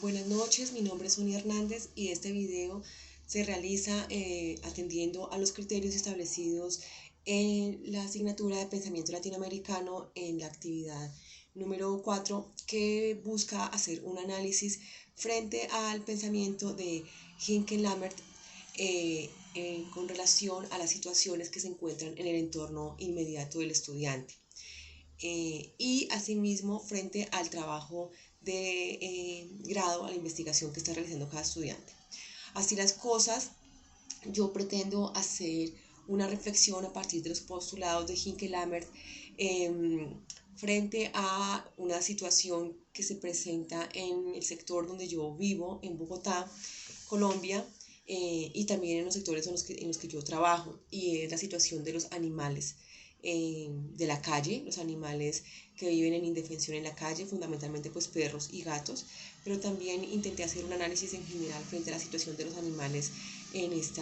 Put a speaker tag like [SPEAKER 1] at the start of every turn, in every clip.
[SPEAKER 1] Buenas noches, mi nombre es Sonia Hernández y este video se realiza atendiendo a los criterios establecidos en la asignatura de Pensamiento Latinoamericano en la actividad número 4, que busca hacer un análisis frente al pensamiento de Hinken-Lammert con relación a las situaciones que se encuentran en el entorno inmediato del estudiante. Y asimismo frente al trabajo de grado, a la investigación que está realizando cada estudiante. Así las cosas, yo pretendo hacer una reflexión a partir de los postulados de Hinken-Lammert frente a una situación que se presenta en el sector donde yo vivo, en Bogotá, Colombia, y también en los sectores en los que yo trabajo, y es la situación de los animales de la calle, los animales que viven en indefensión en la calle, fundamentalmente pues perros y gatos, pero también intenté hacer un análisis en general frente a la situación de los animales en este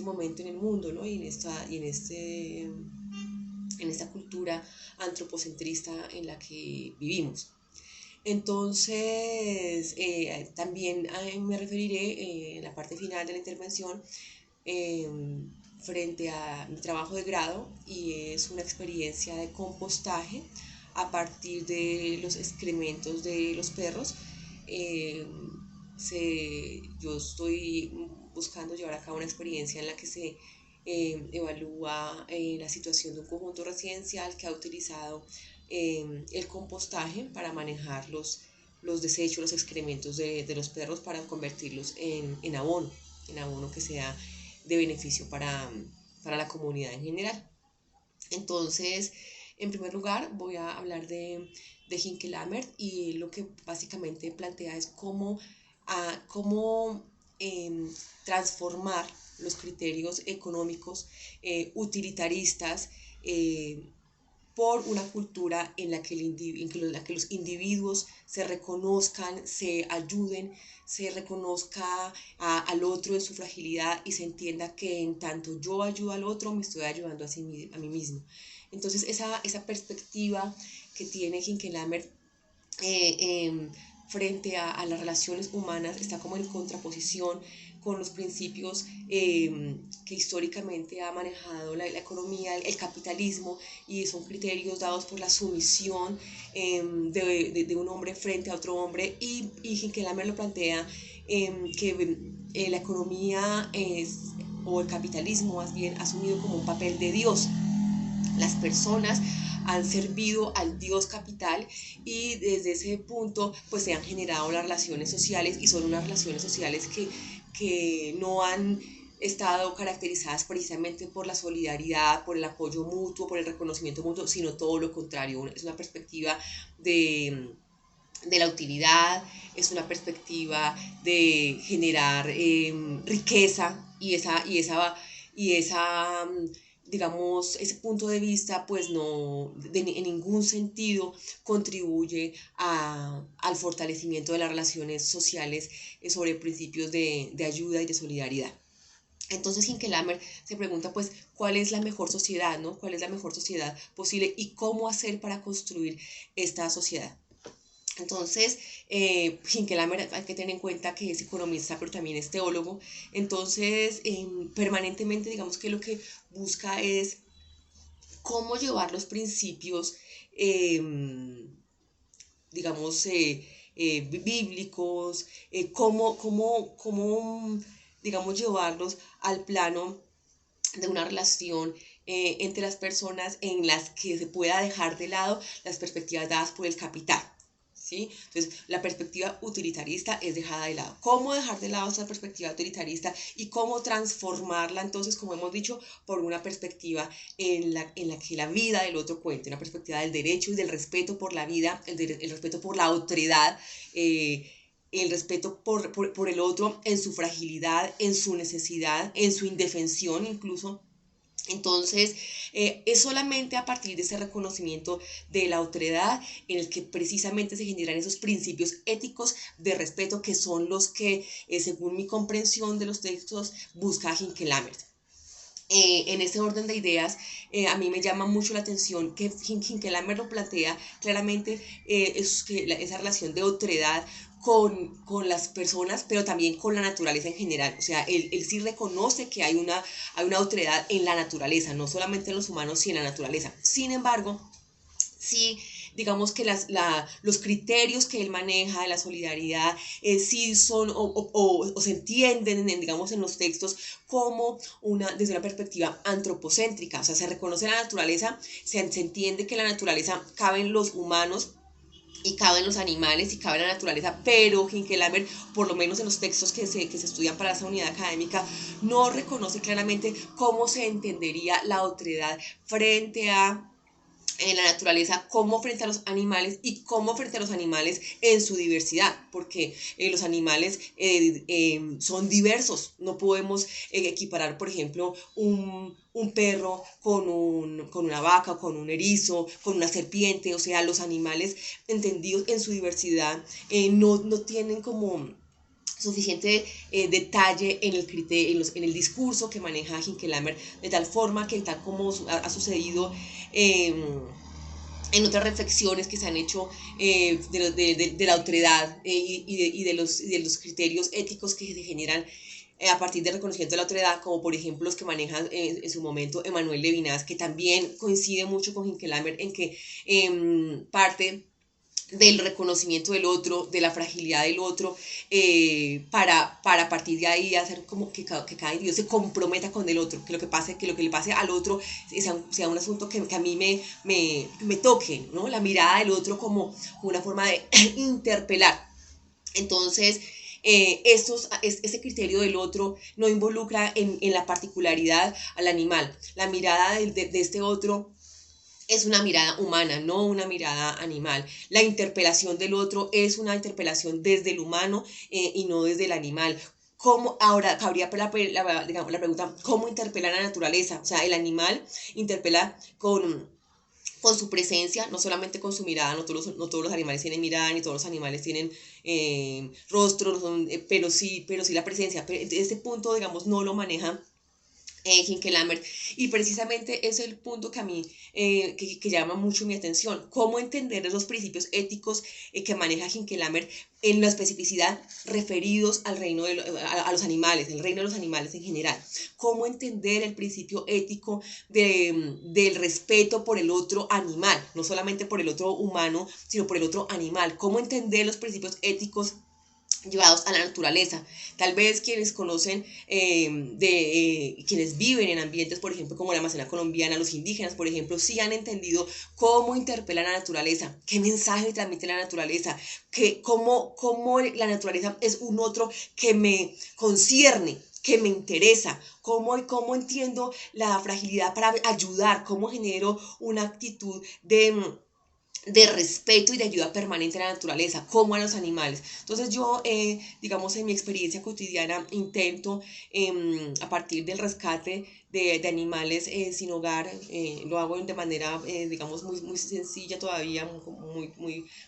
[SPEAKER 1] momento en el mundo, ¿no? y en esta cultura antropocentrista en la que vivimos. Entonces, también me referiré en la parte final de la intervención frente a mi trabajo de grado, y es una experiencia de compostaje a partir de los excrementos de los perros. Yo estoy buscando llevar a cabo una experiencia en la que se evalúa la situación de un conjunto residencial que ha utilizado el compostaje para manejar los desechos, los excrementos de los perros, para convertirlos en abono que sea de beneficio para la comunidad en general. Entonces, en primer lugar, voy a hablar de Hinken-Lammert, y lo que básicamente plantea es cómo transformar los criterios económicos utilitaristas por una cultura en la que los individuos se reconozcan, se ayuden, se reconozca al otro en su fragilidad y se entienda que en tanto yo ayudo al otro, me estoy ayudando a mí mismo. Entonces esa perspectiva que tiene Hinken-Lammert frente a las relaciones humanas está como en contraposición con los principios que históricamente ha manejado la economía, el capitalismo, y son criterios dados por la sumisión de un hombre frente a otro hombre, y Hinken-Lammert lo plantea que la economía o el capitalismo más bien, ha asumido como un papel de Dios. Las personas han servido al Dios capital, y desde ese punto pues se han generado las relaciones sociales, y son unas relaciones sociales que no han estado caracterizadas precisamente por la solidaridad, por el apoyo mutuo, por el reconocimiento mutuo, sino todo lo contrario. Es una perspectiva de la utilidad, es una perspectiva de generar riqueza, y esa digamos, ese punto de vista pues en ningún sentido contribuye al fortalecimiento de las relaciones sociales sobre principios de ayuda y de solidaridad. Entonces Hinken-Lammert se pregunta pues cuál es la mejor sociedad, ¿no? ¿Cuál es la mejor sociedad posible y cómo hacer para construir esta sociedad? Entonces, Hinken-Lammert, hay que tener en cuenta que es economista, pero también es teólogo. Entonces, permanentemente, digamos que lo que busca es cómo llevar los principios, digamos, bíblicos, digamos, llevarlos al plano de una relación entre las personas en las que se pueda dejar de lado las perspectivas dadas por el capital, ¿sí? Entonces, la perspectiva utilitarista es dejada de lado. ¿Cómo dejar de lado esa perspectiva utilitarista y cómo transformarla, entonces, como hemos dicho, por una perspectiva en la que la vida del otro cuente, una perspectiva del derecho y del respeto por la vida, el respeto por la otredad, el respeto por el otro en su fragilidad, en su necesidad, en su indefensión incluso? Entonces, es solamente a partir de ese reconocimiento de la otredad en el que precisamente se generan esos principios éticos de respeto, que son los que, según mi comprensión de los textos, busca Hinken-Lammert. En ese orden de ideas, a mí me llama mucho la atención que Hinkelhammer lo plantea claramente, esa relación de otredad con las personas, pero también con la naturaleza en general. O sea, él sí reconoce que hay una otredad en la naturaleza, no solamente en los humanos, sino en la naturaleza. Sin embargo, sí, digamos que los criterios que él maneja de la solidaridad sí son o se entienden, digamos, en los textos como desde una perspectiva antropocéntrica. O sea, se reconoce la naturaleza, se entiende que en la naturaleza caben los humanos y caben los animales y cabe la naturaleza, pero Hinkelhammer, por lo menos en los textos que se estudian para esa unidad académica, no reconoce claramente cómo se entendería la otredad frente a en la naturaleza, como frente a los animales y como frente a los animales en su diversidad, porque los animales son diversos, no podemos equiparar, por ejemplo, un perro con una vaca, con un erizo, con una serpiente. O sea, los animales entendidos en su diversidad no tienen como suficiente detalle en en el discurso que maneja Hinkelhammer, de tal forma que tal como ha sucedido en otras reflexiones que se han hecho de la otredad de los criterios éticos que se generan a partir del reconocimiento de la otredad, como por ejemplo los que maneja en su momento Emmanuel Levinas, que también coincide mucho con Hinkelhammer en que parte del reconocimiento del otro, de la fragilidad del otro, para partir de ahí hacer como que cada individuo se comprometa con el otro, que lo que le pase al otro sea un asunto que a mí me toque, ¿no? La mirada del otro como una forma de interpelar. Entonces, ese criterio del otro no involucra en la particularidad al animal. La mirada de este otro es una mirada humana, no una mirada animal. La interpelación del otro es una interpelación desde el humano y no desde el animal. ¿Cómo, ahora cabría digamos, la pregunta, ¿cómo interpela la naturaleza? O sea, el animal interpela con su presencia, no solamente con su mirada. No todos los animales tienen mirada, ni todos los animales tienen rostro, pero sí la presencia. Pero este punto, digamos, no lo maneja Hinkelhammer, y precisamente es el punto que a mí que llama mucho mi atención, cómo entender esos principios éticos que maneja Hinkelhammer en la especificidad referidos al reino a los animales, el reino de los animales en general, cómo entender el principio ético del respeto por el otro animal, no solamente por el otro humano, sino por el otro animal, cómo entender los principios éticos llevados a la naturaleza. Tal vez quienes conocen, quienes viven en ambientes, por ejemplo, como la Amazonía colombiana, los indígenas, por ejemplo, sí han entendido cómo interpela la naturaleza, qué mensaje transmite la naturaleza, cómo la naturaleza es un otro que me concierne, que me interesa, cómo entiendo la fragilidad para ayudar, cómo genero una actitud de respeto y de ayuda permanente a la naturaleza, como a los animales. Entonces yo, digamos, en mi experiencia cotidiana intento, a partir del rescate de animales sin hogar, lo hago de manera, digamos, muy sencilla todavía,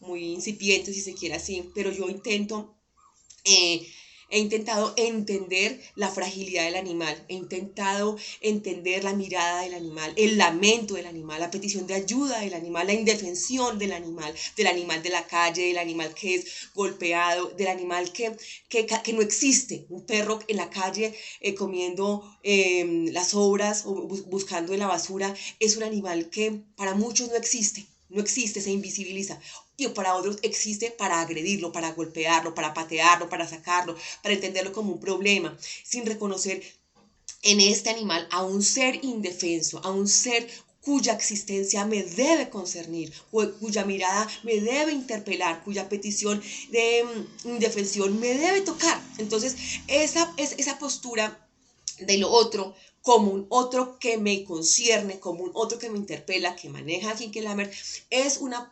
[SPEAKER 1] muy incipiente, si se quiere así, pero yo eh, he intentado entender la fragilidad del animal, he intentado entender la mirada del animal, el lamento del animal, la petición de ayuda del animal, la indefensión del animal de la calle, del animal que es golpeado, del animal que no existe. Un perro en la calle comiendo las sobras o buscando en la basura es un animal que para muchos no existe. No existe, se invisibiliza. Y para otros existe para agredirlo, para golpearlo, para patearlo, para sacarlo, para entenderlo como un problema, sin reconocer en este animal a un ser indefenso, a un ser cuya existencia me debe concernir, cuya mirada me debe interpelar, cuya petición de indefensión me debe tocar. Entonces, esa postura de lo otro como un otro que me concierne, como un otro que me interpela, que maneja Hinkelhammer, es una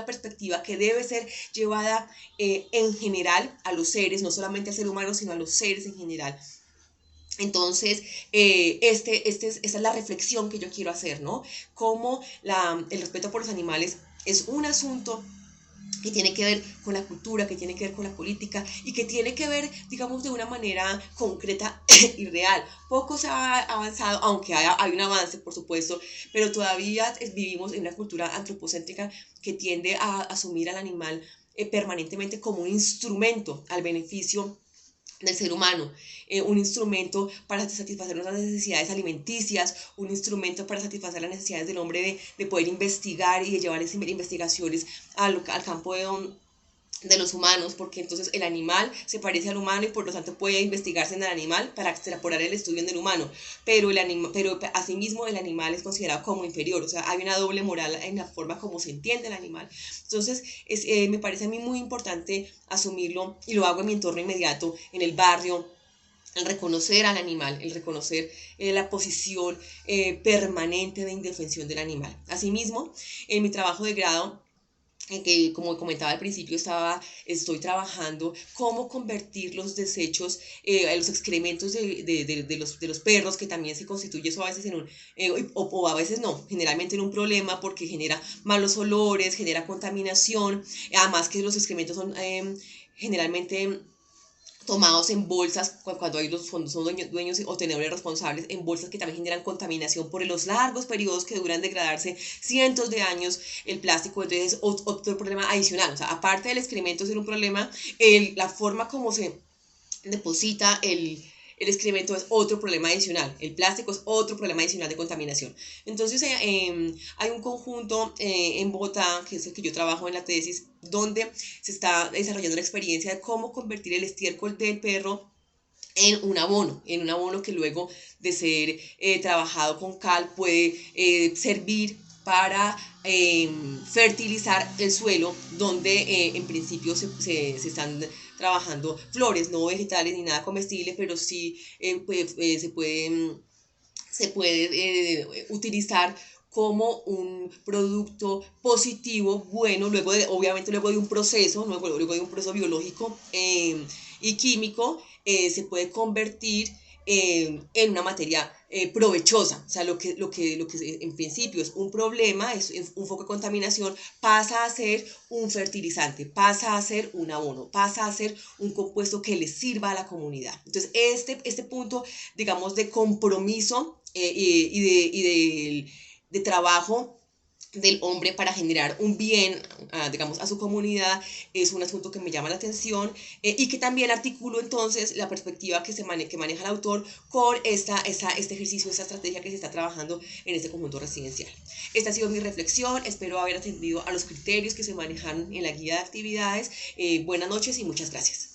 [SPEAKER 1] perspectiva que debe ser llevada en general a los seres, no solamente al ser humano, sino a los seres en general. Entonces, esa es la reflexión que yo quiero hacer, ¿no? Cómo el respeto por los animales es un asunto que tiene que ver con la cultura, que tiene que ver con la política y que tiene que ver, digamos, de una manera concreta y real. Poco se ha avanzado, aunque hay un avance, por supuesto, pero todavía vivimos en una cultura antropocéntrica que tiende a asumir al animal permanentemente como un instrumento al beneficio del ser humano, un instrumento para satisfacer nuestras necesidades alimenticias, un instrumento para satisfacer las necesidades del hombre de poder investigar y de llevar esas investigaciones al campo de los humanos, porque entonces el animal se parece al humano y por lo tanto puede investigarse en el animal para extrapolar el estudio en el humano, pero asimismo el animal es considerado como inferior, o sea, hay una doble moral en la forma como se entiende el animal. Entonces me parece a mí muy importante asumirlo y lo hago en mi entorno inmediato, en el barrio, el reconocer al animal, el reconocer la posición permanente de indefensión del animal. Asimismo, en mi trabajo de grado, que como comentaba al principio, estoy trabajando cómo convertir los desechos, los excrementos de los perros, que también se constituye eso a veces en un, o a veces no, generalmente en un problema porque genera malos olores, genera contaminación, además que los excrementos son generalmente tomados en bolsas, cuando hay son dueños o tenedores responsables, en bolsas que también generan contaminación por los largos periodos que duran degradarse cientos de años el plástico. Entonces es otro problema adicional, o sea, aparte del excremento ser un problema, la forma como se deposita el excremento es otro problema adicional, el plástico es otro problema adicional de contaminación. Entonces hay un conjunto en Bogotá, que es el que yo trabajo en la tesis, donde se está desarrollando la experiencia de cómo convertir el estiércol del perro en un abono que luego de ser trabajado con cal puede servir para fertilizar el suelo, donde en principio se están trabajando flores, no vegetales ni nada comestible, pero sí se puede utilizar como un producto positivo, bueno, obviamente luego de un proceso, luego de un proceso biológico y químico, se puede convertir en una materia provechosa. O sea, lo que en principio es un problema, es un foco de contaminación, pasa a ser un fertilizante, pasa a ser un abono, pasa a ser un compuesto que le sirva a la comunidad. Entonces, este punto, digamos, de compromiso de trabajo del hombre para generar un bien, digamos, a su comunidad, es un asunto que me llama la atención y que también articulo entonces la perspectiva que maneja el autor con este ejercicio, esta estrategia que se está trabajando en este conjunto residencial. Esta ha sido mi reflexión, espero haber atendido a los criterios que se manejan en la guía de actividades. Buenas noches y muchas gracias.